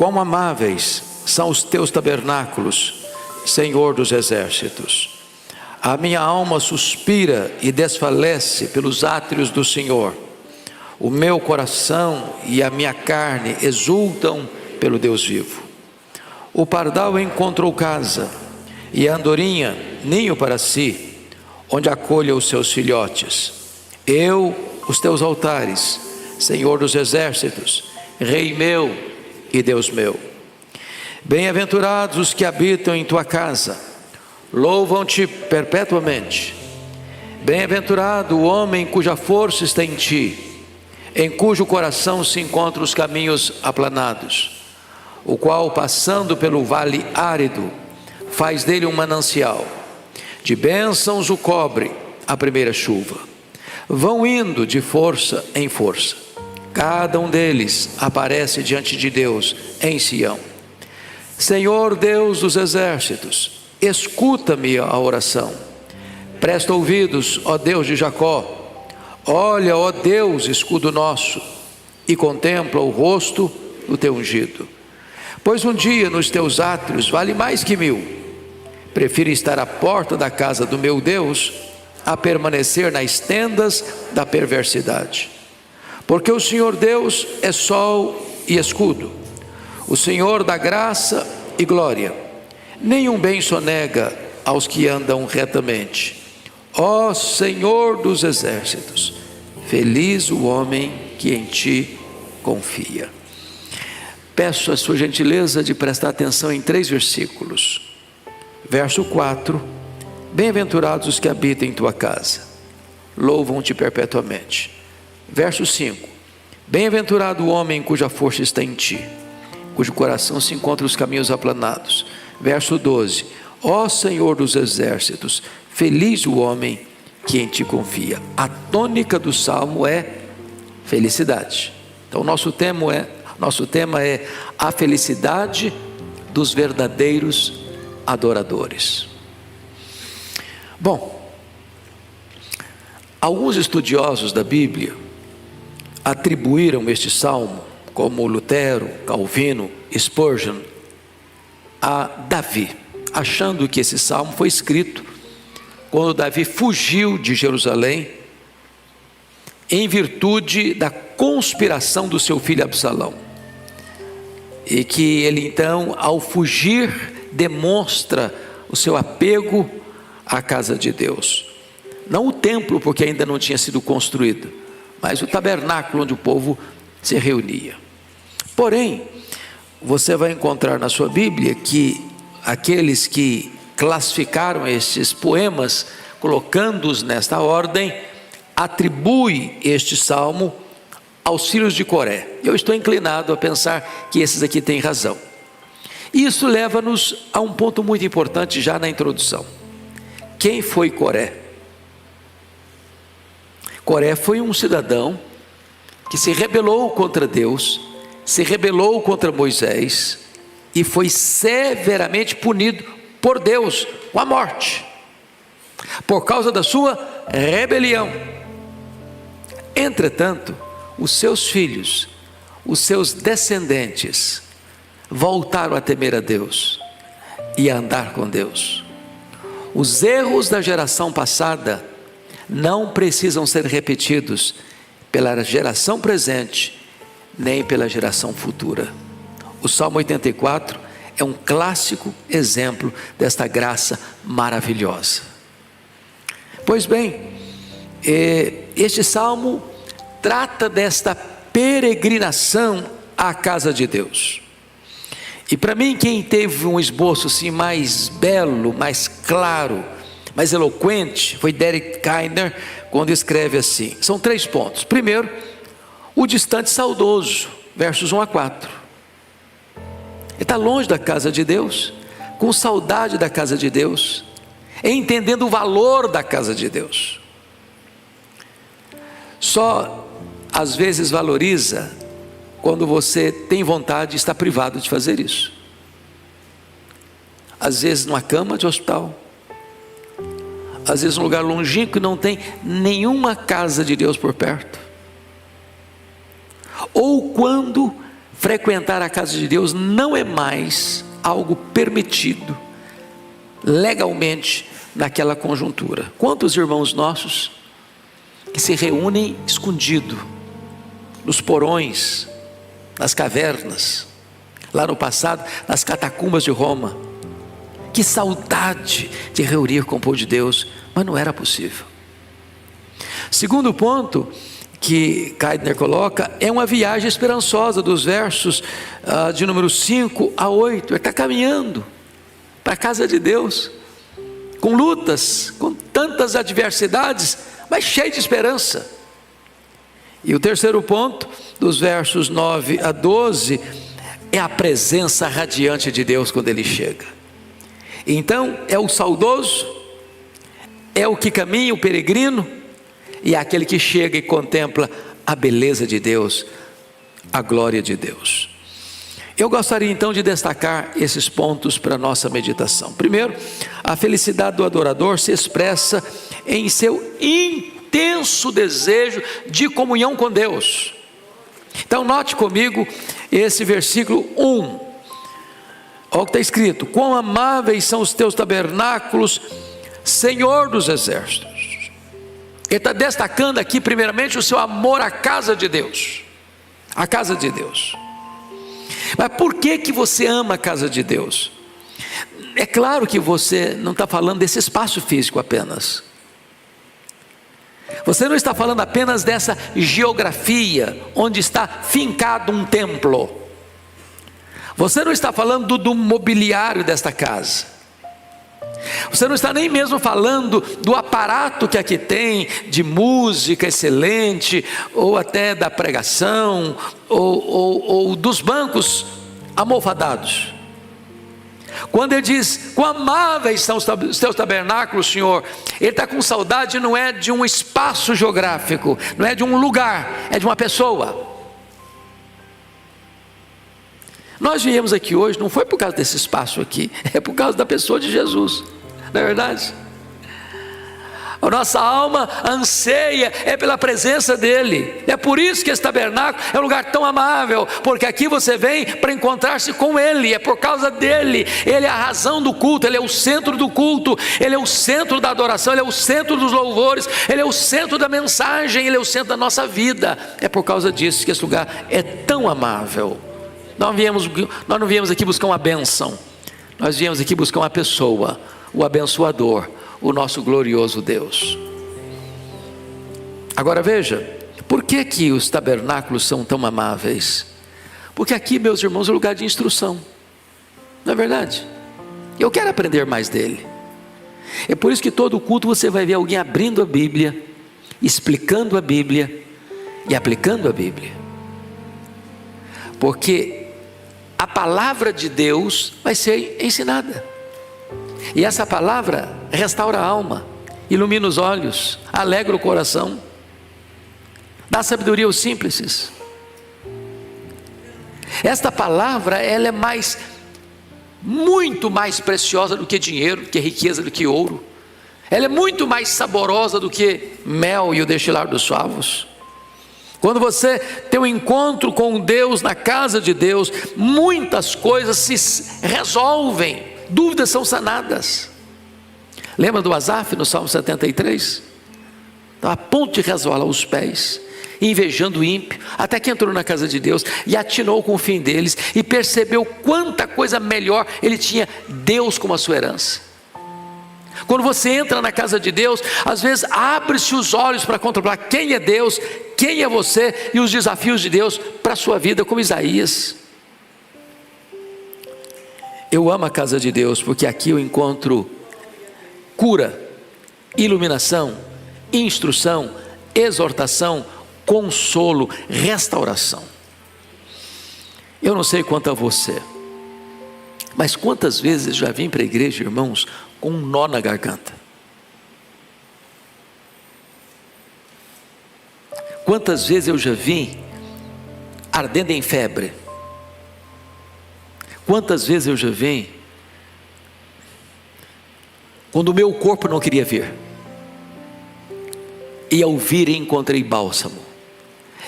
Quão amáveis são os teus tabernáculos, Senhor dos exércitos. A minha alma suspira e desfalece pelos átrios do Senhor. O meu coração e a minha carne exultam pelo Deus vivo. O pardal encontrou casa, e a andorinha ninho para si, onde acolha os seus filhotes. Eu, os teus altares, Senhor dos exércitos, Rei meu e Deus meu. Bem-aventurados os que habitam em tua casa, louvam-te perpetuamente. Bem-aventurado o homem cuja força está em ti, em cujo coração se encontram os caminhos aplanados, o qual, passando pelo vale árido, faz dele um manancial. De bênçãos o cobre a primeira chuva. Vão indo de força em força. Cada um deles aparece diante de Deus em Sião. Senhor Deus dos exércitos, escuta-me a oração. Presta ouvidos, ó Deus de Jacó. Olha, ó Deus, escudo nosso, e contempla o rosto do teu ungido. Pois um dia nos teus átrios vale mais que 1000. Prefiro estar à porta da casa do meu Deus a permanecer nas tendas da perversidade. Porque o Senhor Deus é sol e escudo, o Senhor dá graça e glória. Nenhum bem sonega aos que andam retamente. Ó Senhor dos exércitos, feliz o homem que em ti confia. Peço a sua gentileza de prestar atenção em 3 versículos. Verso 4: bem-aventurados os que habitam em tua casa, louvam-te perpetuamente. Verso 5: bem-aventurado o homem cuja força está em ti, cujo coração se encontra os caminhos aplanados. Verso 12: ó Senhor dos exércitos, feliz o homem que em ti confia. A tônica do salmo é felicidade. Então nosso tema é a felicidade dos verdadeiros adoradores. Bom, alguns estudiosos da Bíblia atribuíram este salmo, como Lutero, Calvino, Spurgeon, a Davi, achando que esse salmo foi escrito quando Davi fugiu de Jerusalém em virtude da conspiração do seu filho Absalão, e que ele então, ao fugir, demonstra o seu apego à casa de Deus. Não o templo, porque ainda não tinha sido construído, mas o tabernáculo onde o povo se reunia. Porém, você vai encontrar na sua Bíblia que aqueles que classificaram estes poemas, colocando-os nesta ordem, atribui este salmo aos filhos de Coré. Eu estou inclinado a pensar que esses aqui têm razão. Isso leva-nos a um ponto muito importante já na introdução. Quem foi Coré? Coré foi um cidadão que se rebelou contra Deus, se rebelou contra Moisés e foi severamente punido por Deus com a morte, por causa da sua rebelião. Entretanto, os seus filhos, os seus descendentes, voltaram a temer a Deus e a andar com Deus. Os erros da geração passada não precisam ser repetidos pela geração presente, nem pela geração futura. O Salmo 84 é um clássico exemplo desta graça maravilhosa. Pois bem, este salmo trata desta peregrinação à casa de Deus. E para mim, quem teve um esboço assim mais belo, mais claro, mais eloquente, foi Derek Kidner, quando escreve assim. São 3 pontos. Primeiro, o distante saudoso, versos 1 a 4. Ele está longe da casa de Deus, com saudade da casa de Deus, entendendo o valor da casa de Deus. Só às vezes valoriza quando você tem vontade e está privado de fazer isso. Às vezes numa cama de hospital, às vezes num lugar longínquo que não tem nenhuma casa de Deus por perto, ou quando frequentar a casa de Deus não é mais algo permitido legalmente naquela conjuntura. Quantos irmãos nossos que se reúnem escondido nos porões, nas cavernas, lá no passado, nas catacumbas de Roma. Que saudade de reunir com o povo de Deus, mas não era possível. Segundo ponto que Keidner coloca, é uma viagem esperançosa, dos versos de número 5 a 8, ele está caminhando para a casa de Deus, com lutas, com tantas adversidades, mas cheio de esperança. E o terceiro ponto, dos versos 9 a 12, é a presença radiante de Deus quando Ele chega. Então, é o saudoso, é o que caminha, o peregrino, e é aquele que chega e contempla a beleza de Deus, a glória de Deus. Eu gostaria então de destacar esses pontos para a nossa meditação. Primeiro, a felicidade do adorador se expressa em seu intenso desejo de comunhão com Deus. Então note comigo esse versículo 1. Olha o que está escrito: quão amáveis são os teus tabernáculos, Senhor dos exércitos. Ele está destacando aqui primeiramente o seu amor à casa de Deus. A casa de Deus. Mas por que você ama a casa de Deus? É claro que você não está falando desse espaço físico apenas. Você não está falando apenas dessa geografia onde está fincado um templo. Você não está falando do mobiliário desta casa. Você não está nem mesmo falando do aparato que aqui tem, de música excelente, ou até da pregação, ou dos bancos almofadados. Quando ele diz, quão amáveis são os teus tabernáculos, Senhor, ele está com saudade, não é de um espaço geográfico, não é de um lugar, é de uma pessoa. Nós viemos aqui hoje, não foi por causa desse espaço aqui, é por causa da pessoa de Jesus, não é verdade? A nossa alma anseia é pela presença dEle. É por isso que esse tabernáculo é um lugar tão amável, porque aqui você vem para encontrar-se com Ele, é por causa dEle. Ele é a razão do culto, Ele é o centro do culto, Ele é o centro da adoração, Ele é o centro dos louvores, Ele é o centro da mensagem, Ele é o centro da nossa vida. É por causa disso que esse lugar é tão amável. Nós não viemos aqui buscar uma bênção, nós viemos aqui buscar uma pessoa, o abençoador, o nosso glorioso Deus. Agora veja, por que os tabernáculos são tão amáveis? Porque aqui, meus irmãos, é um lugar de instrução, não é verdade? Eu quero aprender mais dele. É por isso que todo culto você vai ver alguém abrindo a Bíblia, explicando a Bíblia e aplicando a Bíblia, porque a palavra de Deus vai ser ensinada. E essa palavra restaura a alma, ilumina os olhos, alegra o coração, dá sabedoria aos simples. Esta palavra, ela é muito mais preciosa do que dinheiro, do que riqueza, do que ouro. Ela é muito mais saborosa do que mel e o destilar dos favos. Quando você tem um encontro com Deus na casa de Deus, muitas coisas se resolvem, dúvidas são sanadas. Lembra do Asaf no Salmo 73? Estava a ponto de resvalar os pés, invejando o ímpio, até que entrou na casa de Deus e atinou com o fim deles, e percebeu quanta coisa melhor ele tinha, Deus como a sua herança. Quando você entra na casa de Deus, às vezes abre-se os olhos para contemplar quem é Deus, quem é você, e os desafios de Deus para a sua vida, como Isaías. Eu amo a casa de Deus, porque aqui eu encontro cura, iluminação, instrução, exortação, consolo, restauração. Eu não sei quanto a você, mas quantas vezes já vim para a igreja, irmãos, com um nó na garganta? Quantas vezes eu já vim ardendo em febre? Quantas vezes eu já vim quando o meu corpo não queria vir, e ao vir encontrei bálsamo,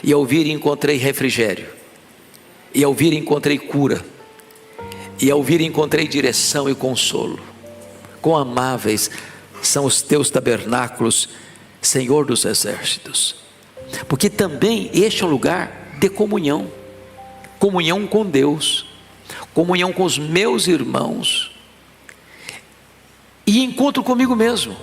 e ao vir encontrei refrigério, E ao vir encontrei cura, e ao vir encontrei direção e consolo. Quão amáveis são os teus tabernáculos, Senhor dos exércitos. Porque também este é um lugar de comunhão, comunhão com Deus, comunhão com os meus irmãos, e encontro comigo mesmo.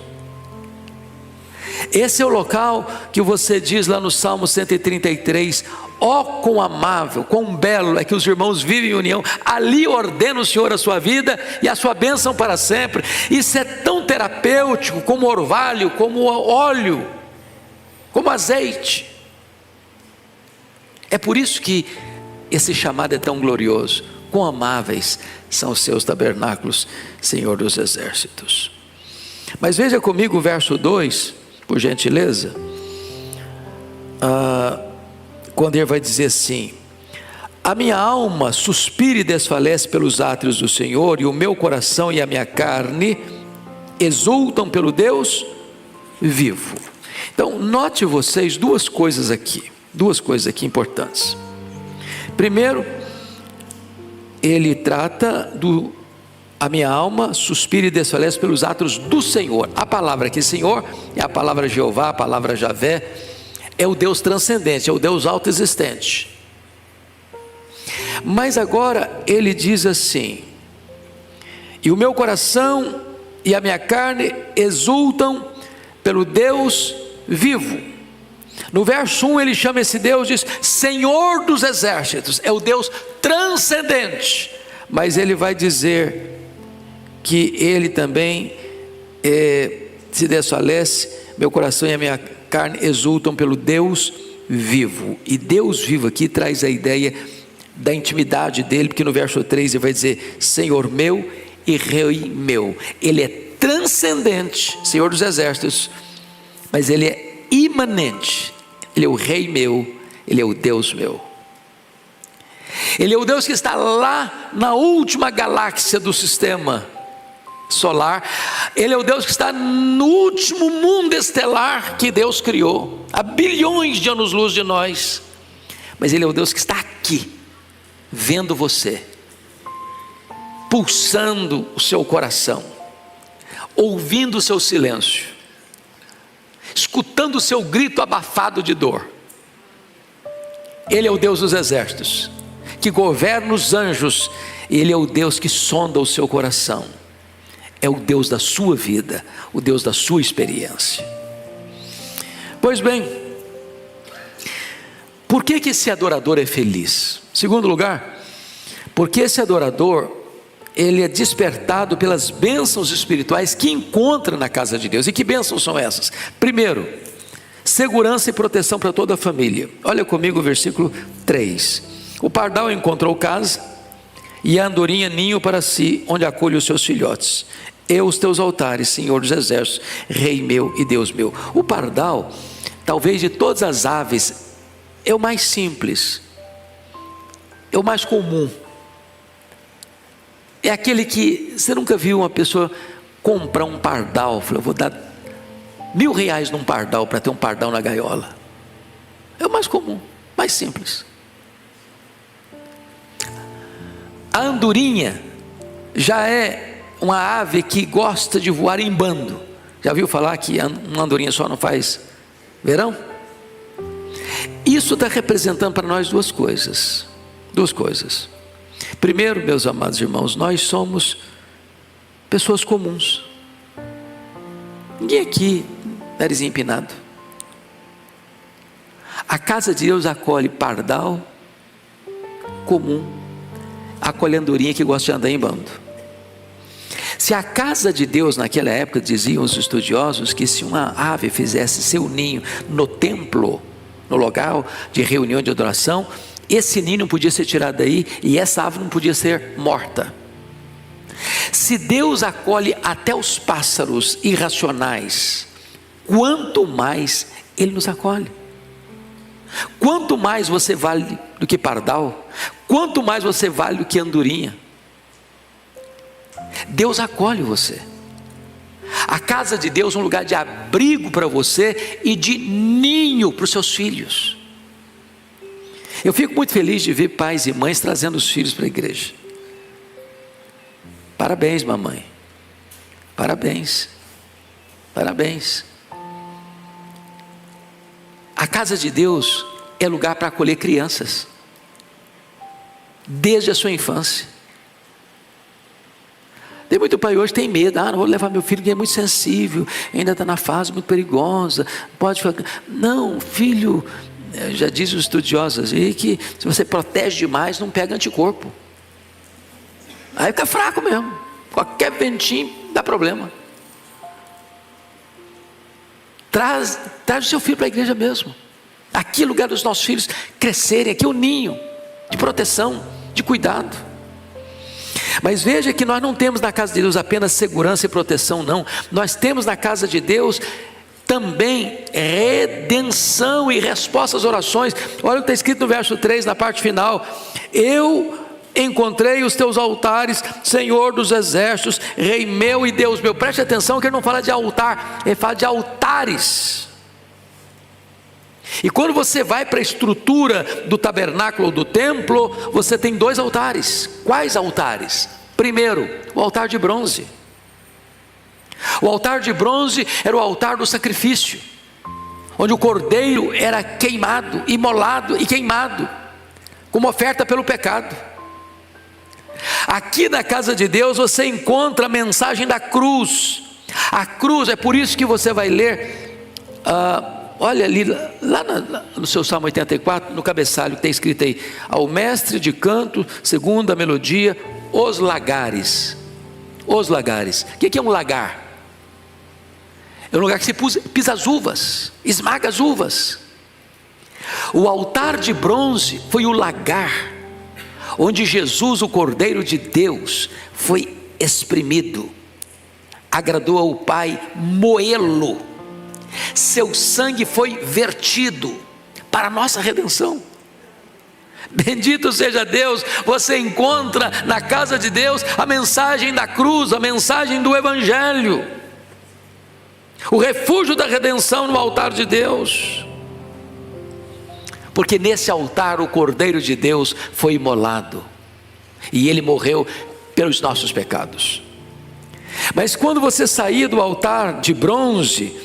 Esse é o local que você diz lá no Salmo 133, ó quão amável, quão belo é que os irmãos vivem em união, ali ordena o Senhor a sua vida e a sua bênção para sempre. Isso é tão terapêutico, como orvalho, como óleo, como azeite. É por isso que esse chamado é tão glorioso. Quão amáveis são os seus tabernáculos, Senhor dos exércitos. Mas veja comigo o verso 2, por gentileza, quando ele vai dizer assim: a minha alma suspira e desfalece pelos átrios do Senhor, e o meu coração e a minha carne exultam pelo Deus vivo. Então note vocês duas coisas aqui importantes. Primeiro, ele trata a minha alma suspira e desfalece pelos átrios do Senhor. A palavra aqui Senhor é a palavra Jeová, a palavra Javé, é o Deus transcendente, é o Deus autoexistente. Mas agora ele diz assim: e o meu coração e a minha carne exultam pelo Deus vivo. No verso 1 ele chama esse Deus, diz Senhor dos exércitos, é o Deus transcendente. Mas ele vai dizer que ele também se desfalece, meu coração e a minha carne exultam pelo Deus vivo. E Deus vivo aqui traz a ideia da intimidade dele, porque no verso 3 ele vai dizer Senhor meu e Rei meu. Ele é transcendente, Senhor dos exércitos, mas ele é imanente. Ele é o Rei meu, ele é o Deus meu. Ele é o Deus que está lá na última galáxia do sistema solar. Ele é o Deus que está no último mundo estelar que Deus criou, há bilhões de anos-luz de nós. Mas ele é o Deus que está aqui, vendo você, pulsando o seu coração, ouvindo o seu silêncio, escutando o seu grito abafado de dor. Ele é o Deus dos exércitos, que governa os anjos. Ele é o Deus que sonda o seu coração. É o Deus da sua vida, o Deus da sua experiência. Pois bem, por que esse adorador é feliz? Segundo lugar, porque esse adorador, ele é despertado pelas bênçãos espirituais que encontra na casa de Deus. E que bênçãos são essas? Primeiro, segurança e proteção para toda a família. Olha comigo o versículo 3. O pardal encontrou casa, e a andorinha ninho para si, onde acolhe os seus filhotes. Eu os teus altares, Senhor dos exércitos, Rei meu e Deus meu. O pardal, talvez de todas as aves, é o mais simples, é o mais comum. É aquele que você nunca viu uma pessoa comprar um pardal. Falou, eu vou dar R$1.000 num pardal para ter um pardal na gaiola. É o mais comum, mais simples. A andorinha já é uma ave que gosta de voar em bando. Já viu falar que uma andorinha só não faz verão? Isso está representando para nós duas coisas. Primeiro, meus amados irmãos, nós somos pessoas comuns. Ninguém aqui, narizinho empinado. A casa de Deus acolhe pardal comum, acolhe andorinha que gosta de andar em bando. Se a casa de Deus naquela época, diziam os estudiosos, que se uma ave fizesse seu ninho no templo, no local de reunião de adoração, esse ninho não podia ser tirado daí, e essa ave não podia ser morta. Se Deus acolhe até os pássaros irracionais, quanto mais Ele nos acolhe. Quanto mais você vale do que pardal, quanto mais você vale do que andorinha. Deus acolhe você. A casa de Deus é um lugar de abrigo para você e de ninho para os seus filhos. Eu fico muito feliz de ver pais e mães trazendo os filhos para a igreja. Parabéns, mamãe. Parabéns. Parabéns. A casa de Deus é lugar para acolher crianças, desde a sua infância. Tem muito pai hoje tem medo, não vou levar meu filho que é muito sensível, ainda está na fase muito perigosa, pode ficar. Não, filho, já dizem os estudiosos aí que se você protege demais, não pega anticorpo. Aí fica fraco mesmo, qualquer ventinho dá problema. Traz o seu filho para a igreja mesmo. Aqui é o lugar dos nossos filhos crescerem, aqui é o ninho de proteção, de cuidado. Mas veja que nós não temos na casa de Deus apenas segurança e proteção, não. Nós temos na casa de Deus também redenção e resposta às orações. Olha o que está escrito no verso 3, na parte final: eu encontrei os teus altares, Senhor dos exércitos, Rei meu e Deus meu. Preste atenção que ele não fala de altar, ele fala de altares. E quando você vai para a estrutura do tabernáculo ou do templo, você tem dois altares. Quais altares? Primeiro, o altar de bronze. O altar de bronze era o altar do sacrifício, onde o cordeiro era queimado, imolado e queimado, como oferta pelo pecado. Aqui na casa de Deus você encontra a mensagem da cruz. A cruz, é por isso que você vai ler, olha ali, lá no seu Salmo 84, no cabeçalho que tem escrito aí: ao mestre de canto, segundo a melodia, os lagares. Os lagares. O que é um lagar? É um lugar que se pisa as uvas, esmaga as uvas. O altar de bronze foi o lagar, onde Jesus, o Cordeiro de Deus, foi exprimido. Agradou ao Pai moê-lo. Seu sangue foi vertido para a nossa redenção. Bendito seja Deus. Você encontra na casa de Deus a mensagem da cruz, a mensagem do Evangelho, o refúgio da redenção no altar de Deus. Porque nesse altar o Cordeiro de Deus foi imolado, e ele morreu pelos nossos pecados. Mas quando você saía do altar de bronze,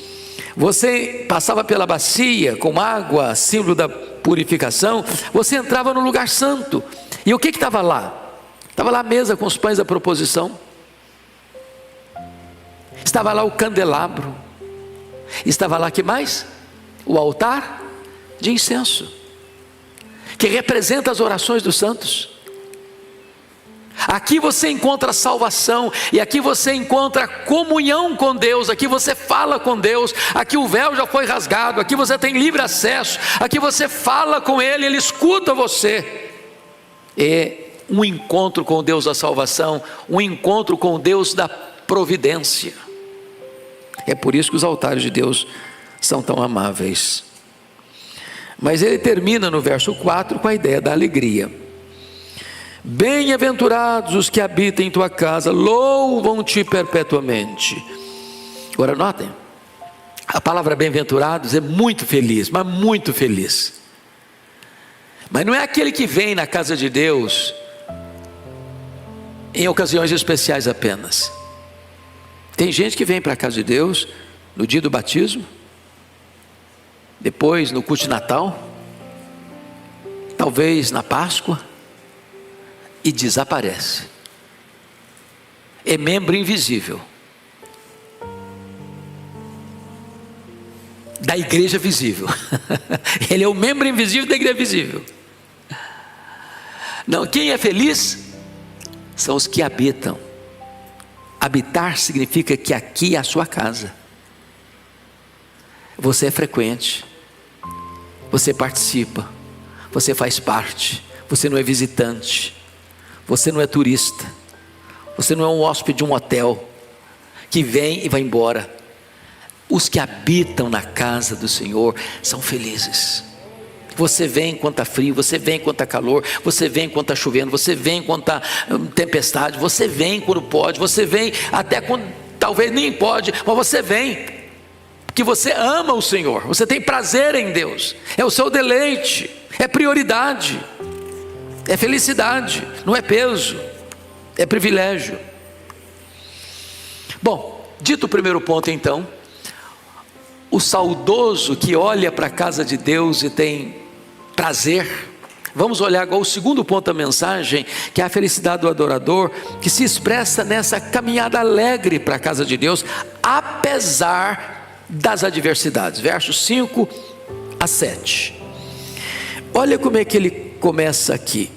você passava pela bacia com água, símbolo da purificação, você entrava no lugar santo. E o que estava lá? Estava lá a mesa com os pães da proposição, estava lá o candelabro, estava lá, que mais? O altar de incenso, que representa as orações dos santos. Aqui você encontra salvação, e aqui você encontra comunhão com Deus, aqui você fala com Deus, aqui o véu já foi rasgado, aqui você tem livre acesso, aqui você fala com Ele, Ele escuta você. É um encontro com o Deus da salvação, um encontro com o Deus da providência. É por isso que os altares de Deus são tão amáveis. Mas ele termina no verso 4 com a ideia da alegria. Bem-aventurados os que habitam em tua casa, louvam-te perpetuamente. Agora notem, a palavra bem-aventurados é muito feliz, mas muito feliz. Mas não é aquele que vem na casa de Deus em ocasiões especiais apenas. Tem gente que vem para a casa de Deus no dia do batismo, depois no culto de Natal, talvez na Páscoa, e desaparece. É membro invisível da igreja visível. Ele é o membro invisível da igreja visível. Não, quem é feliz são os que habitam. Habitar significa que aqui é a sua casa. Você é frequente, você participa, você faz parte, você não é visitante, você não é turista, você não é um hóspede de um hotel que vem e vai embora. Os que habitam na casa do Senhor são felizes. Você vem enquanto está frio, você vem enquanto está calor, você vem enquanto está chovendo, você vem enquanto está tempestade, você vem quando pode, você vem até quando talvez nem pode, mas você vem, porque você ama o Senhor, você tem prazer em Deus, é o seu deleite, é prioridade, é felicidade, não é peso, é privilégio. Bom, dito o primeiro ponto então, o saudoso que olha para a casa de Deus e tem prazer. Vamos olhar agora o segundo ponto da mensagem, que é a felicidade do adorador, que se expressa nessa caminhada alegre para a casa de Deus, apesar das adversidades. Versos 5 a 7. Olha como é que ele começa aqui.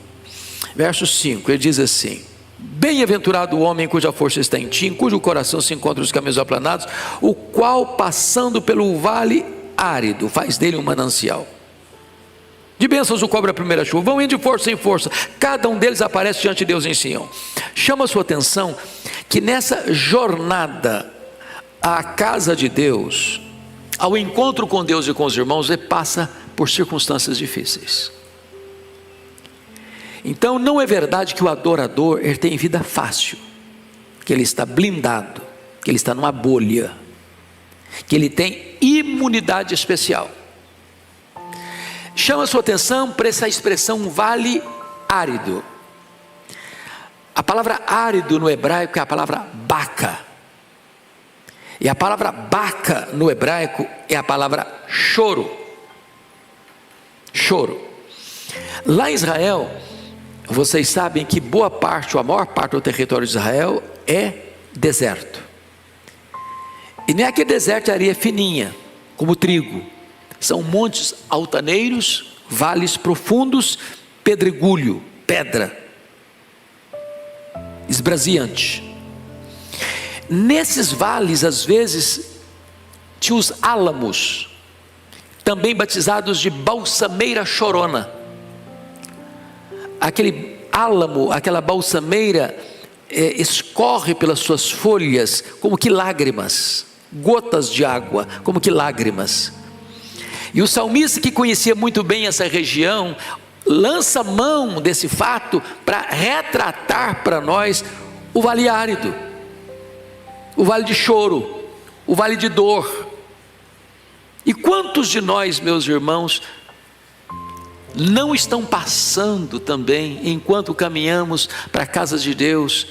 Verso 5, ele diz assim: bem-aventurado o homem cuja força está em ti, em cujo coração se encontram os caminhos aplanados, o qual passando pelo vale árido, faz dele um manancial. De bênçãos o cobre a primeira chuva, vão indo de força em força, cada um deles aparece diante de Deus em Sião. Chama a sua atenção que nessa jornada à casa de Deus, ao encontro com Deus e com os irmãos, ele passa por circunstâncias difíceis. Então não é verdade que o adorador ele tem vida fácil, que ele está blindado, que ele está numa bolha, que ele tem imunidade especial. Chama a sua atenção para essa expressão vale árido. A palavra árido no hebraico é a palavra baca, e a palavra baca no hebraico é a palavra choro. Choro. Lá em Israel, vocês sabem que boa parte, ou a maior parte do território de Israel é deserto. E não é aquele deserto de areia fininha, como trigo. São montes altaneiros, vales profundos, pedregulho, pedra, esbraseante. Nesses vales, às vezes, tinha os álamos, também batizados de balsameira chorona. Aquele álamo, aquela balsameira, escorre pelas suas folhas como que lágrimas, gotas de água, como que lágrimas. E o salmista, que conhecia muito bem essa região, lança mão desse fato para retratar para nós o vale árido, o vale de choro, o vale de dor. E quantos de nós, meus irmãos, não estão passando também, enquanto caminhamos para a casa de Deus,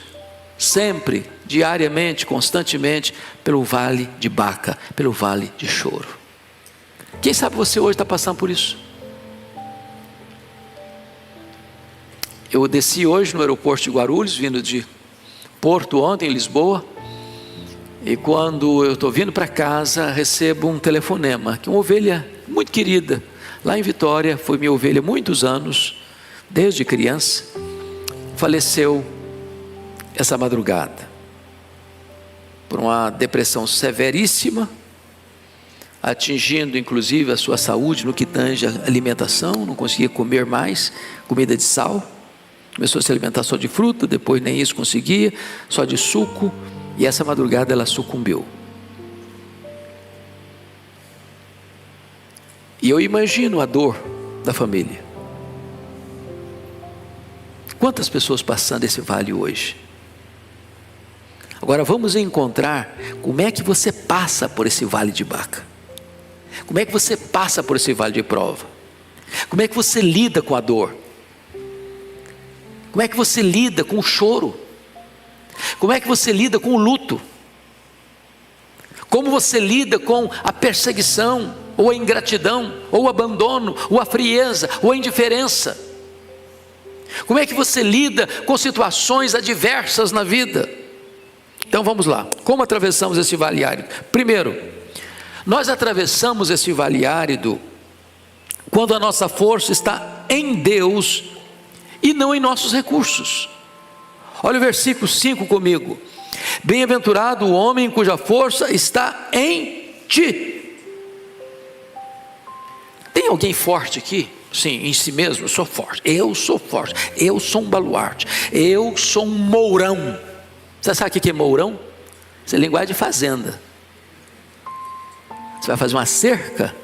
sempre, diariamente, constantemente, pelo vale de Baca, pelo vale de choro? Quem sabe você hoje está passando por isso? Eu desci hoje no aeroporto de Guarulhos, vindo de Porto ontem, em Lisboa, e quando eu estou vindo para casa, recebo um telefonema, que uma ovelha muito querida, lá em Vitória, foi minha ovelha há muitos anos, desde criança, faleceu essa madrugada, por uma depressão severíssima, atingindo inclusive a sua saúde no que tange a alimentação, não conseguia comer mais comida de sal, começou a se alimentar só de fruta, depois nem isso conseguia, só de suco, e essa madrugada ela sucumbiu. E eu imagino a dor da família. Quantas pessoas passando esse vale hoje? Agora vamos encontrar como é que você passa por esse vale de Baca. Como é que você passa por esse vale de prova? Como é que você lida com a dor? Como é que você lida com o choro? Como é que você lida com o luto? Como você lida com a perseguição, ou a ingratidão, ou o abandono, ou a frieza, ou a indiferença? Como é que você lida com situações adversas na vida? Então vamos lá, como atravessamos esse vale árido? Primeiro, nós atravessamos esse vale árido quando a nossa força está em Deus e não em nossos recursos. Olha o versículo 5 comigo: bem-aventurado o homem cuja força está em ti. Tem alguém forte aqui? Sim, em si mesmo, eu sou forte, eu sou um baluarte, eu sou um mourão. Você sabe o que é mourão? Isso é linguagem de fazenda. Você vai fazer uma cerca,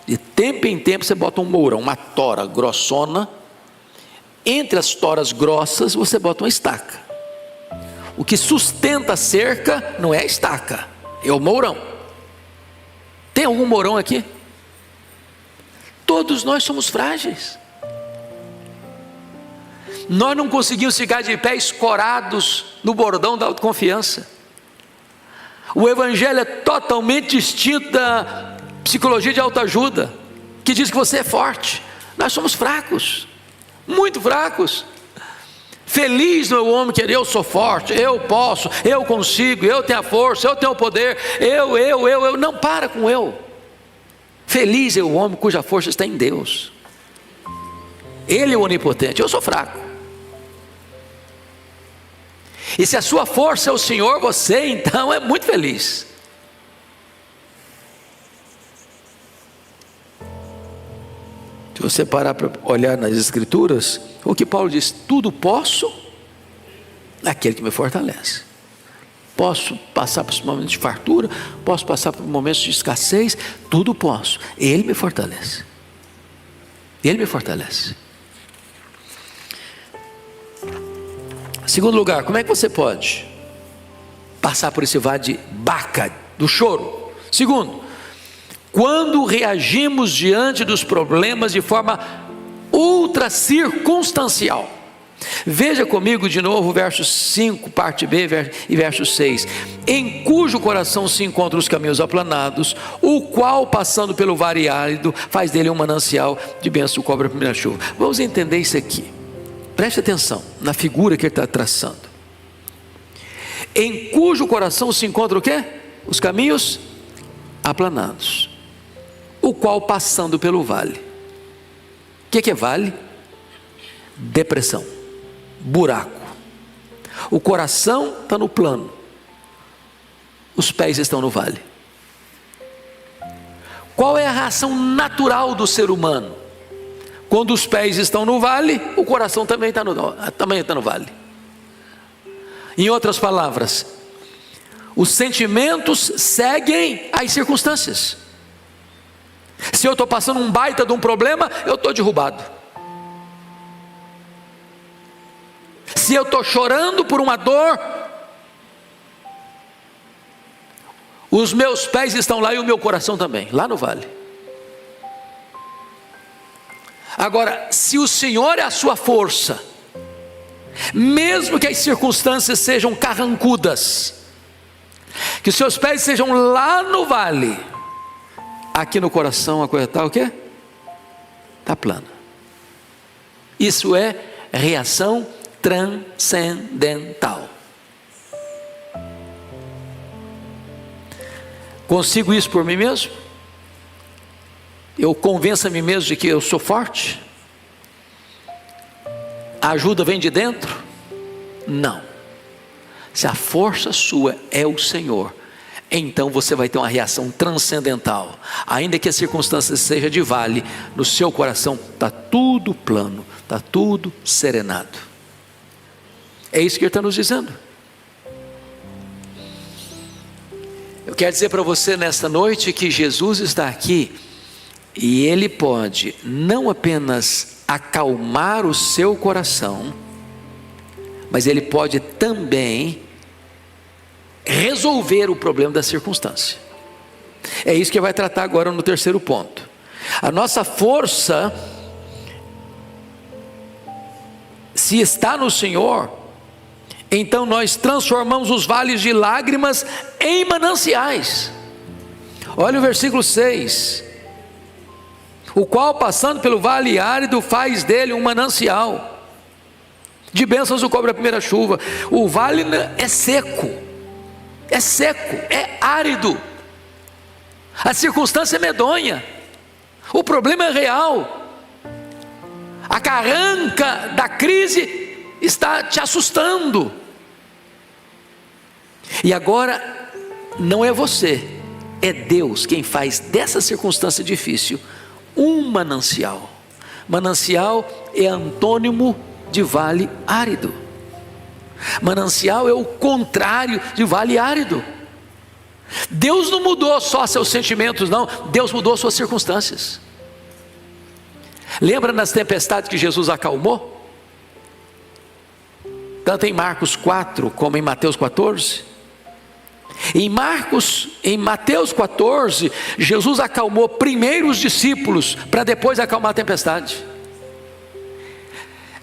de tempo em tempo você bota um mourão, uma tora grossona, entre as toras grossas você bota uma estaca. O que sustenta a cerca não é a estaca, é o mourão. Tem algum mourão aqui? Todos nós somos frágeis. Nós não conseguimos ficar de pé escorados no bordão da autoconfiança. O Evangelho é totalmente distinto da psicologia de autoajuda, que diz que você é forte. Nós somos fracos, muito fracos. Feliz não é o homem que eu sou forte, eu posso, eu consigo, eu tenho a força, eu tenho o poder, eu. Não, para com eu. Feliz é o homem cuja força está em Deus. Ele é o onipotente, eu sou fraco. E se a sua força é o Senhor, você então é muito feliz. Se você parar para olhar nas Escrituras, o que Paulo diz: tudo posso naquele que me fortalece. Posso passar por momentos de fartura, posso passar por momentos de escassez, tudo posso. Ele me fortalece. Ele me fortalece. Segundo lugar, como é que você pode passar por esse vale de Baca, do choro? Segundo, quando reagimos diante dos problemas de forma ultra circunstancial. Veja comigo de novo o verso 5, parte B e verso 6. Em cujo coração se encontram os caminhos aplanados, o qual passando pelo vale árido, faz dele um manancial de bênção, cobre a primeira chuva. Vamos entender isso aqui. Preste atenção na figura que ele está traçando. Em cujo coração se encontram o quê? Os caminhos aplanados, o qual passando pelo vale. O que é vale? Depressão, buraco. O coração está no plano, os pés estão no vale. Qual é a reação natural do ser humano? Quando os pés estão no vale, o coração também está no vale. Em outras palavras, os sentimentos seguem as circunstâncias. Se eu estou passando um baita de um problema, eu estou derrubado. Se eu estou chorando por uma dor, os meus pés estão lá e o meu coração também, lá no vale. Agora, se o Senhor é a sua força, mesmo que as circunstâncias sejam carrancudas, que os seus pés sejam lá no vale, aqui no coração a coisa está o quê? Está plana. Isso é reação transcendental. Consigo isso por mim mesmo? Eu convenço a mim mesmo de que eu sou forte? A ajuda vem de dentro? Não. Se a força sua é o Senhor, então você vai ter uma reação transcendental. Ainda que a circunstância seja de vale, no seu coração está tudo plano, está tudo serenado. É isso que ele está nos dizendo. Eu quero dizer para você nesta noite que Jesus está aqui e Ele pode não apenas acalmar o seu coração, mas Ele pode também resolver o problema da circunstância. É isso que vai tratar agora no terceiro ponto. A nossa força, se está no Senhor, então nós transformamos os vales de lágrimas em mananciais. Olha o versículo 6. O qual passando pelo vale árido faz dele um manancial de bênçãos o cobre a primeira chuva. O vale é seco, é árido, a circunstância é medonha, o problema é real, a carranca da crise está te assustando. E agora não é você, é Deus quem faz dessa circunstância difícil um manancial. Manancial é antônimo de vale árido. Manancial é o contrário de vale árido. Deus não mudou só seus sentimentos, não. Deus mudou suas circunstâncias. Lembra nas tempestades que Jesus acalmou? Tanto em Marcos 4 como em Mateus 14. Em Mateus 14, Jesus acalmou primeiro os discípulos, para depois acalmar a tempestade.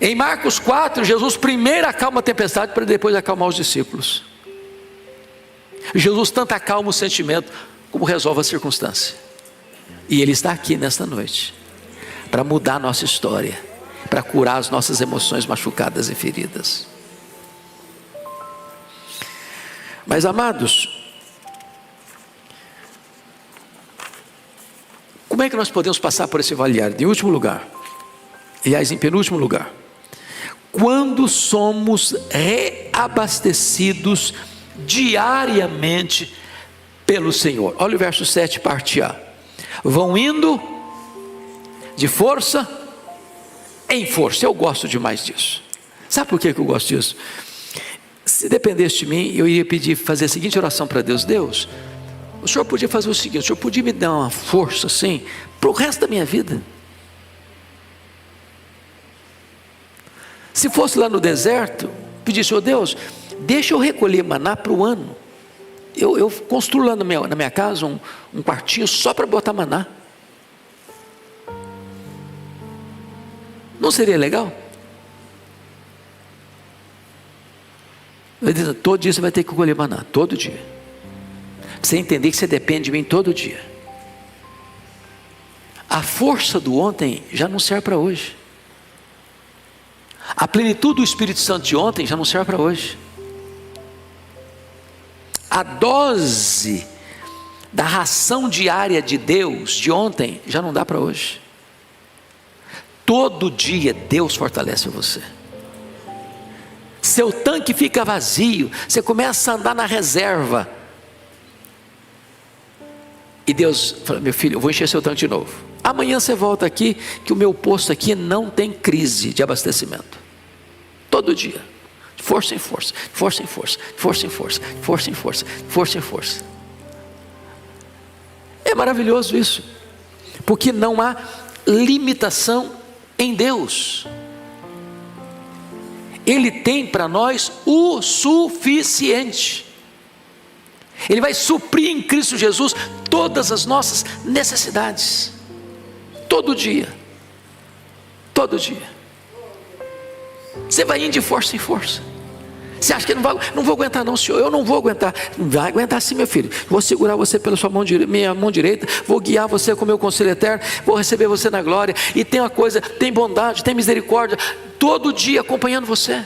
Em Marcos 4, Jesus primeiro acalma a tempestade, para depois acalmar os discípulos. Jesus tanto acalma o sentimento, como resolve a circunstância. E Ele está aqui nesta noite, para mudar a nossa história, para curar as nossas emoções machucadas e feridas. Mas amados, como é que nós podemos passar por esse vale árido? Em último lugar, aliás, em penúltimo lugar, quando somos reabastecidos diariamente pelo Senhor. Olha o verso 7, parte A. Vão indo de força em força. Eu gosto demais disso. Sabe por que eu gosto disso? Se dependesse de mim, eu iria fazer a seguinte oração para Deus: Deus, o Senhor podia fazer o seguinte, o Senhor podia me dar uma força assim, para o resto da minha vida. Se fosse lá no deserto, pedir: Senhor Deus, deixa eu recolher maná para o ano. Eu construo lá na minha casa um quartinho só para botar maná. Não seria legal? Todo dia você vai ter que colher maná, todo dia. Você entender que você depende de mim todo dia. A força do ontem já não serve para hoje. A plenitude do Espírito Santo de ontem já não serve para hoje. A dose da ração diária de Deus de ontem já não dá para hoje. Todo dia Deus fortalece você. Seu tanque fica vazio, você começa a andar na reserva. E Deus fala: meu filho, eu vou encher seu tanque de novo. Amanhã você volta aqui, que o meu posto aqui não tem crise de abastecimento. Todo dia, força em força, força em força, força em força, força em força, força em força. É maravilhoso isso, porque não há limitação em Deus. Ele tem para nós o suficiente. Ele vai suprir em Cristo Jesus todas as nossas necessidades, todo dia, todo dia. Você vai indo de força em força. Você acha que não vou aguentar não, Senhor? Eu não vou aguentar. Vai aguentar sim, meu filho. Vou segurar você pela sua minha mão direita, vou guiar você com o meu conselho eterno, vou receber você na glória. E tem uma coisa, tem bondade, tem misericórdia, todo dia acompanhando você.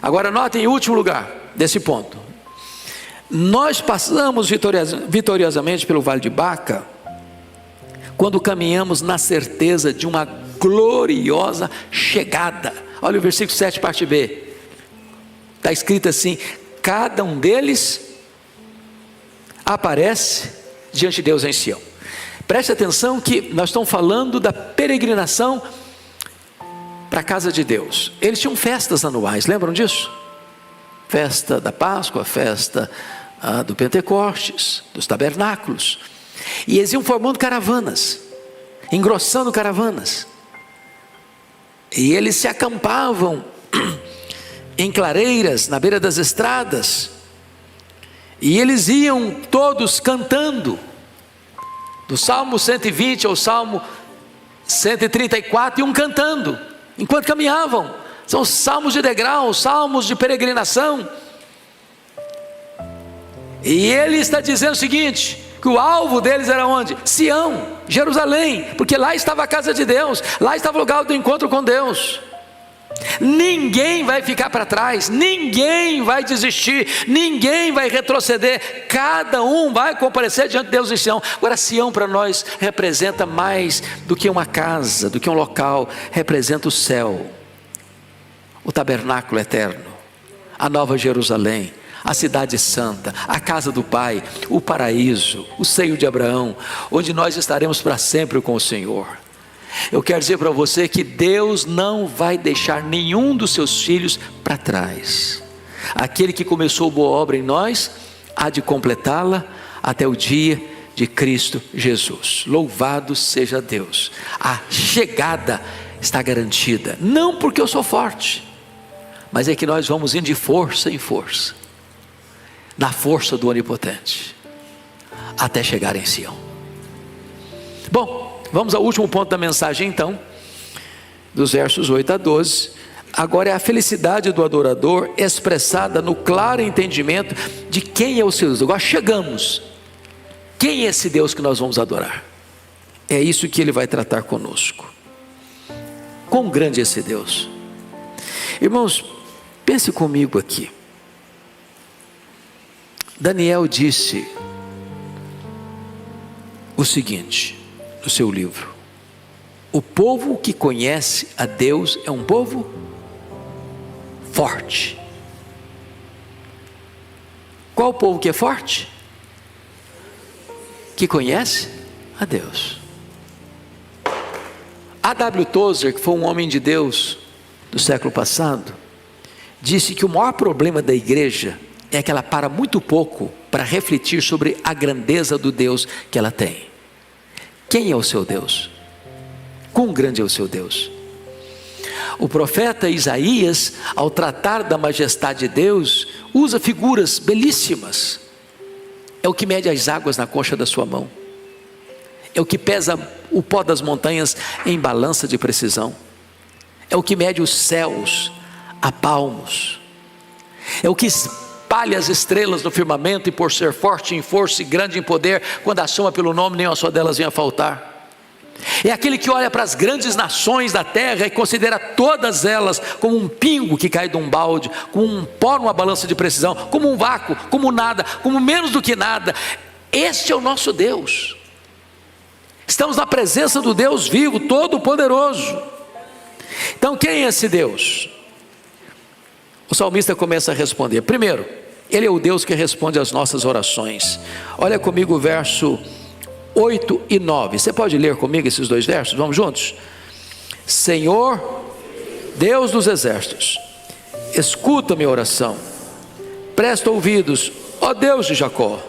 Agora notem, em último lugar desse ponto, nós passamos vitoriosamente pelo vale de Baca quando caminhamos na certeza de uma gloriosa chegada. Olha o versículo 7, parte B. Está escrito assim: cada um deles aparece diante de Deus em Sião. Preste atenção que nós estamos falando da peregrinação para a casa de Deus. Eles tinham festas anuais, lembram disso? Festa da Páscoa, festa do Pentecostes, dos tabernáculos. E eles iam formando caravanas, engrossando caravanas. E eles se acampavam em clareiras, na beira das estradas. E eles iam todos cantando, do Salmo 120 ao Salmo 134, iam cantando, enquanto caminhavam. São salmos de degrau, salmos de peregrinação. E ele está dizendo o seguinte, que o alvo deles era onde? Sião, Jerusalém, porque lá estava a casa de Deus, lá estava o lugar do encontro com Deus. Ninguém vai ficar para trás, ninguém vai desistir, ninguém vai retroceder, cada um vai comparecer diante de Deus em Sião. Agora, Sião para nós representa mais do que uma casa, do que um local, representa o céu, o tabernáculo eterno, a nova Jerusalém, a cidade santa, a casa do Pai, o paraíso, o seio de Abraão, onde nós estaremos para sempre com o Senhor. Eu quero dizer para você que Deus não vai deixar nenhum dos seus filhos para trás. Aquele que começou boa obra em nós, há de completá-la até o dia de Cristo Jesus. Louvado seja Deus. A chegada está garantida, não porque eu sou forte, mas é que nós vamos indo de força em força, na força do Onipotente, até chegar em Sião. Bom, vamos ao último ponto da mensagem então, dos versos 8 a 12. Agora é a felicidade do adorador expressada no claro entendimento de quem é o seu Deus. Agora chegamos. Quem é esse Deus que nós vamos adorar? É isso que ele vai tratar conosco. Quão grande é esse Deus? Irmãos, pense comigo aqui. Daniel disse o seguinte no seu livro: o povo que conhece a Deus é um povo forte. Qual o povo que é forte? Que conhece a Deus. A.W. Tozer, que foi um homem de Deus do século passado, disse que o maior problema da igreja é que ela para muito pouco para refletir sobre a grandeza do Deus que ela tem. Quem é o seu Deus? Quão grande é o seu Deus? O profeta Isaías, ao tratar da majestade de Deus, usa figuras belíssimas. É o que mede as águas na concha da sua mão, é o que pesa o pó das montanhas em balança de precisão, é o que mede os céus a palmos, é o que espalha as estrelas no firmamento, e por ser forte em força e grande em poder, quando a chama pelo nome, nenhuma só delas vem a faltar. É aquele que olha para as grandes nações da terra e considera todas elas como um pingo que cai de um balde, como um pó numa balança de precisão, como um vácuo, como nada, como menos do que nada. Este é o nosso Deus. Estamos na presença do Deus vivo, todo-poderoso. Então quem é esse Deus? O salmista começa a responder. Primeiro, Ele é o Deus que responde às nossas orações. Olha comigo o verso 8 e 9. Você pode ler comigo esses dois versos? Vamos juntos? Senhor, Deus dos exércitos, escuta minha oração, presta ouvidos, ó Deus de Jacó.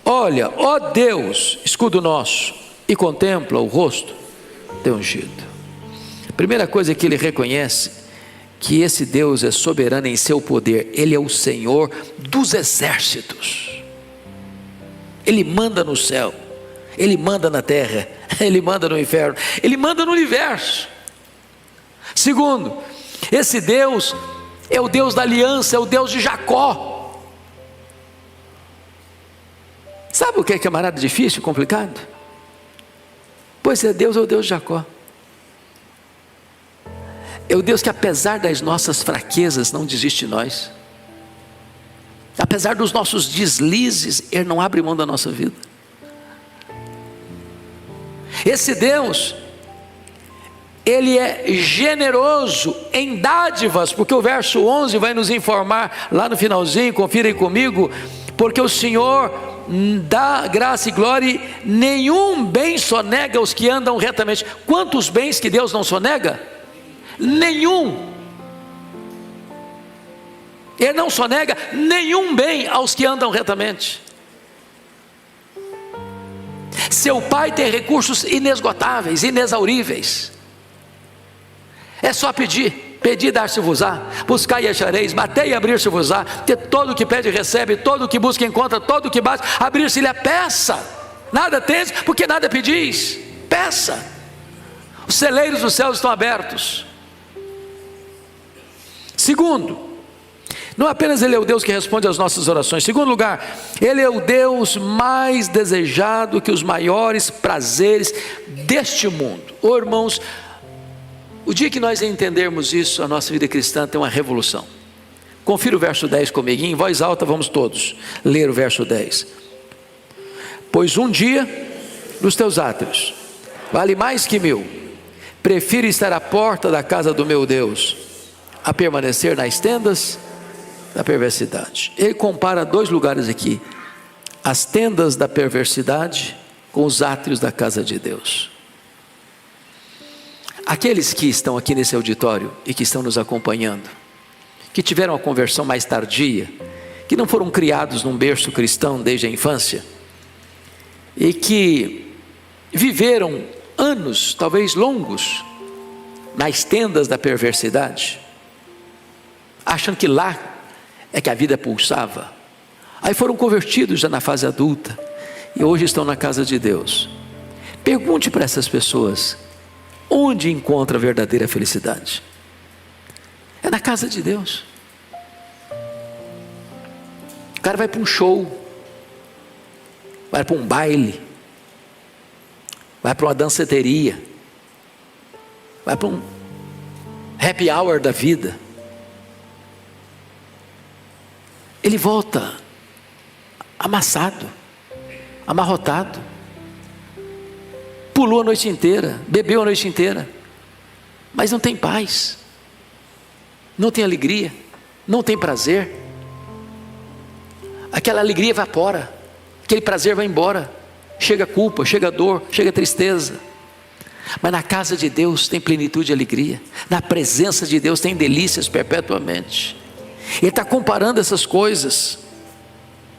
Olha, ó Deus, escudo nosso, e contempla o rosto teu ungido. A primeira coisa que ele reconhece, que esse Deus é soberano em seu poder. Ele é o Senhor dos exércitos. Ele manda no céu, Ele manda na terra, Ele manda no inferno, Ele manda no universo. Segundo, esse Deus é o Deus da aliança, é o Deus de Jacó. Sabe o que é camarada difícil, complicado? Pois é, Deus é o Deus de Jacó. É o Deus que, apesar das nossas fraquezas, não desiste de nós. Apesar dos nossos deslizes, Ele não abre mão da nossa vida. Esse Deus, Ele é generoso em dádivas, porque o verso 11 vai nos informar lá no finalzinho, confirem comigo, porque o Senhor dá graça e glória, e nenhum bem sonega aos que andam retamente. Quantos bens que Deus não sonega? Nenhum. Ele não sonega nenhum bem aos que andam retamente. Seu Pai tem recursos inesgotáveis, inexauríveis. É só pedir, pedir dar-se-vos-á, buscar e achareis, bater e abrir-se-vos-á. Ter todo o que pede recebe, todo o que busca encontra, todo o que bate, abrir-se-lhe a peça. Nada tens, porque nada pedis. Peça. Os celeiros dos céus estão abertos. Segundo, não apenas Ele é o Deus que responde às nossas orações. Segundo lugar, Ele é o Deus mais desejado que os maiores prazeres deste mundo. Oh, irmãos, o dia que nós entendermos isso, a nossa vida cristã tem uma revolução. Confira o verso 10 comigo, em voz alta vamos todos ler o verso 10. Pois um dia nos teus átrios vale mais que 1000. Prefiro estar à porta da casa do meu Deus a permanecer nas tendas da perversidade. Ele compara dois lugares aqui: as tendas da perversidade com os átrios da casa de Deus. Aqueles que estão aqui nesse auditório e que estão nos acompanhando, que tiveram a conversão mais tardia, que não foram criados num berço cristão desde a infância, e que viveram anos, talvez longos, nas tendas da perversidade, achando que lá é que a vida pulsava. Aí foram convertidos já na fase adulta e hoje estão na casa de Deus. Pergunte para essas pessoas: onde encontra a verdadeira felicidade? É na casa de Deus. O cara vai para um show, vai para um baile, vai para uma danceteria, vai para um happy hour da vida. Ele volta amassado, amarrotado, pulou a noite inteira, bebeu a noite inteira, mas não tem paz, não tem alegria, não tem prazer. Aquela alegria evapora, aquele prazer vai embora, chega culpa, chega dor, chega tristeza. Mas na casa de Deus tem plenitude e alegria, na presença de Deus tem delícias perpetuamente. Ele está comparando essas coisas,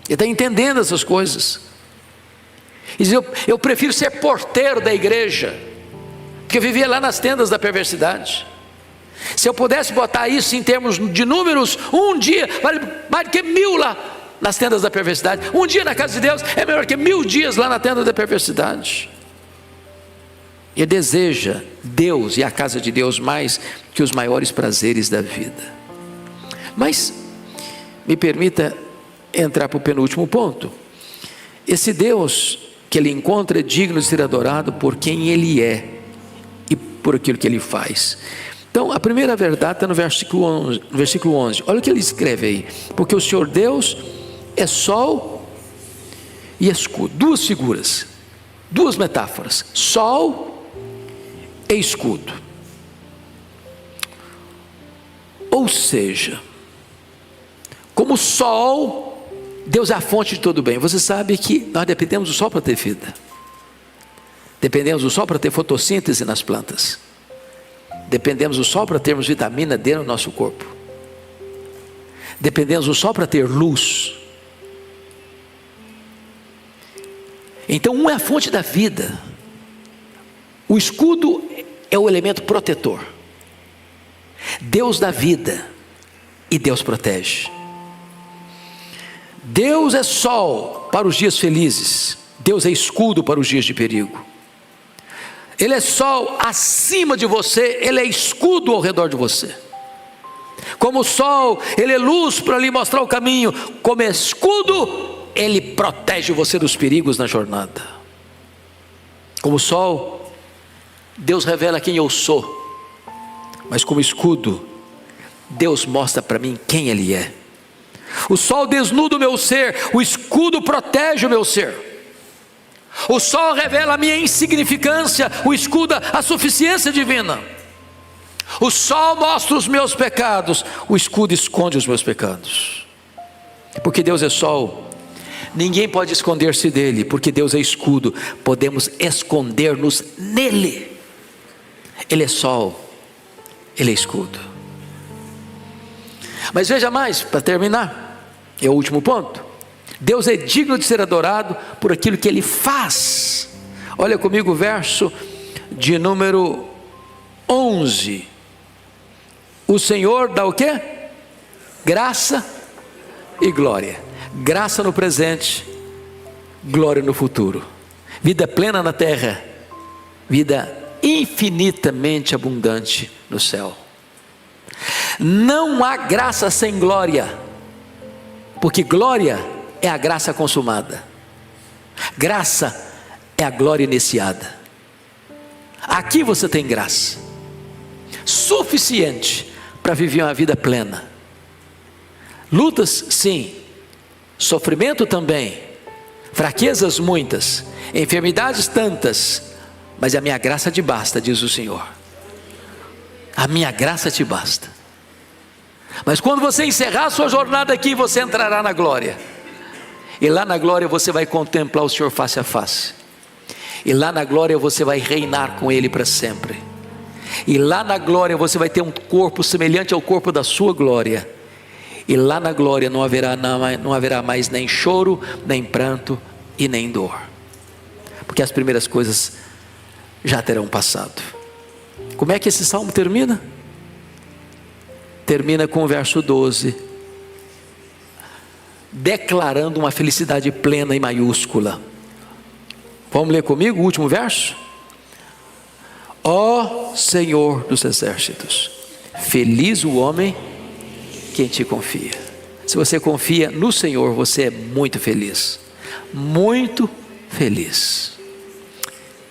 ele está entendendo essas coisas. E diz: eu prefiro ser porteiro da igreja, porque eu vivia lá nas tendas da perversidade. Se eu pudesse botar isso em termos de números, um dia vale mais do que 1000 lá nas tendas da perversidade. Um dia na casa de Deus é melhor que 1000 dias lá na tenda da perversidade. Ele deseja Deus e a casa de Deus mais que os maiores prazeres da vida. Mas me permita entrar para o penúltimo ponto. Esse Deus que ele encontra é digno de ser adorado por quem ele é e por aquilo que ele faz. Então a primeira verdade está no versículo 11. Olha o que ele escreve aí: porque o Senhor Deus é sol e escudo. Duas figuras, duas metáforas: sol e escudo. Ou seja, como o sol, Deus é a fonte de todo bem. Você sabe que nós dependemos do sol para ter vida, dependemos do sol para ter fotossíntese nas plantas, dependemos do sol para termos vitamina D no nosso corpo, dependemos do sol para ter luz. Então um é a fonte da vida, o escudo é o elemento protetor. Deus dá vida e Deus protege. Deus é sol para os dias felizes, Deus é escudo para os dias de perigo. Ele é sol acima de você, Ele é escudo ao redor de você. Como o sol, Ele é luz para lhe mostrar o caminho. Como escudo, Ele protege você dos perigos na jornada. Como sol, Deus revela quem eu sou. Mas como escudo, Deus mostra para mim quem Ele é. O sol desnuda o meu ser, o escudo protege o meu ser. O sol revela a minha insignificância, o escudo a suficiência divina. O sol mostra os meus pecados, o escudo esconde os meus pecados. Porque Deus é sol, ninguém pode esconder-se dele. Porque Deus é escudo, podemos esconder-nos nele. Ele é sol, Ele é escudo. Mas veja mais, para terminar, é o último ponto. Deus é digno de ser adorado por aquilo que Ele faz. Olha comigo o verso de número 11. O Senhor dá o quê? Graça e glória. Graça no presente, glória no futuro. Vida plena na terra, vida infinitamente abundante no céu. Não há graça sem glória, porque glória é a graça consumada, graça é a glória iniciada. Aqui você tem graça suficiente para viver uma vida plena. Lutas sim, sofrimento também, fraquezas muitas, enfermidades tantas, mas a minha graça te basta, diz o Senhor. A minha graça te basta. Mas quando você encerrar a sua jornada aqui, você entrará na glória. E lá na glória você vai contemplar o Senhor face a face. E lá na glória você vai reinar com Ele para sempre. E lá na glória você vai ter um corpo semelhante ao corpo da sua glória. E lá na glória não haverá mais nem choro, nem pranto e nem dor. Porque as primeiras coisas já terão passado. Como é que esse salmo termina? termina com o verso 12, declarando uma felicidade plena e maiúscula. Vamos ler comigo o último verso? Ó Senhor dos exércitos, feliz o homem que em ti confia. Se você confia no Senhor, você é muito feliz. Muito feliz.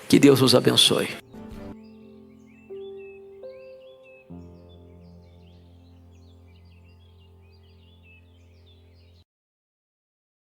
Que Deus os abençoe.